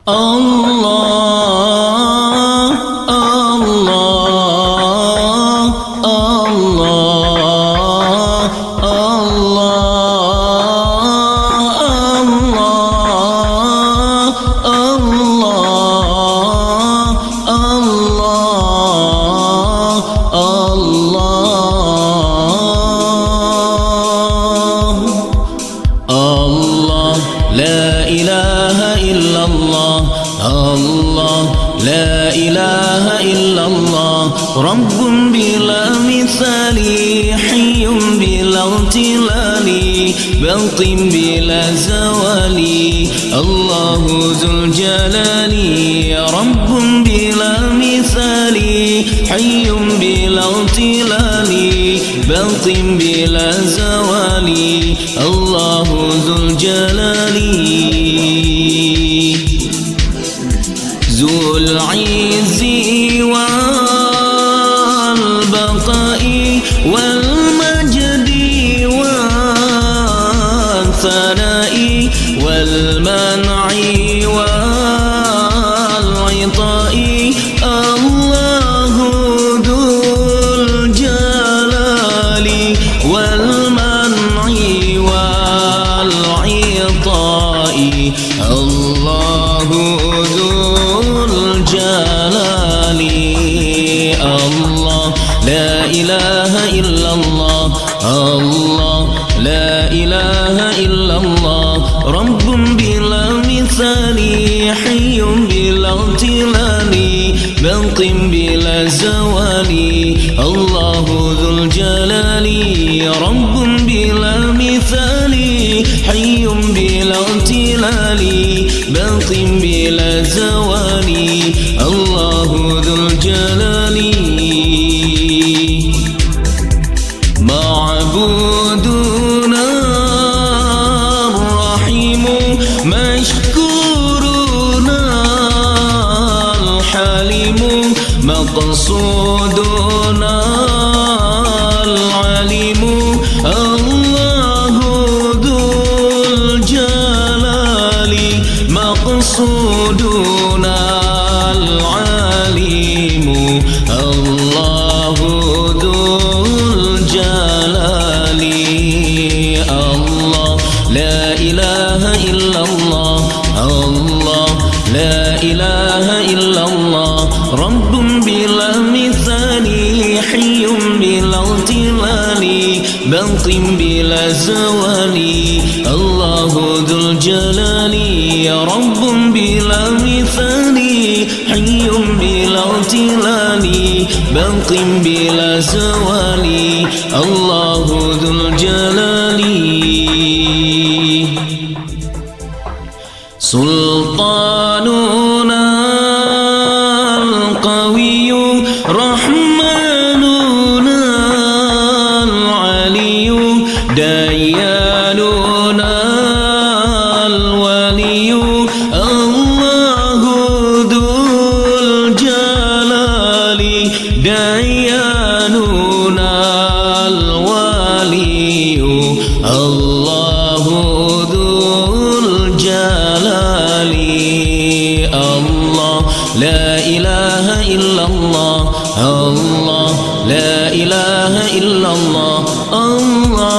الله الله الله الله لا إله إلا الله الله لا إله إلا الله رب بلا مثال حي بلا امتلال باق بلا زوال الله ذو الجلال رب بلا مثال حي بلا امتلال باق بلا زوال الله ذو الجلال ذو العز والبقاء والمجد والثناء والمنع والعطاء الله ذو الجلال والمنع والعطاء الله ذو الجلال الله لا إله إلا الله الله لا إله إلا الله رب بلا مثال حي بلا امتلال باق بلا زوال الله ذو الجلال رب بلا مثال حي بلا امتلال باق بلا زوال الله ذو الجلال معبودنا الرحيم مشكورنا الحليم مقصودنا العليم الله ذو الجلال مقصودنا العليم الله ذو الجلال الله لا إله إلا الله الله لا إله إلا الله رب بلا مثال حي بلا امتلال باق بلا زوال الله ذو الجلال رب بلا مثال حي بلا امتلال باق بلا زوال الله ذو الجلال سلطاننا القوي رحمننا العلي دياننا الولي الله ذو الجلال دياننا الولي الله ذو الجلال الله لا إله إلا الله الله لا إله إلا الله الله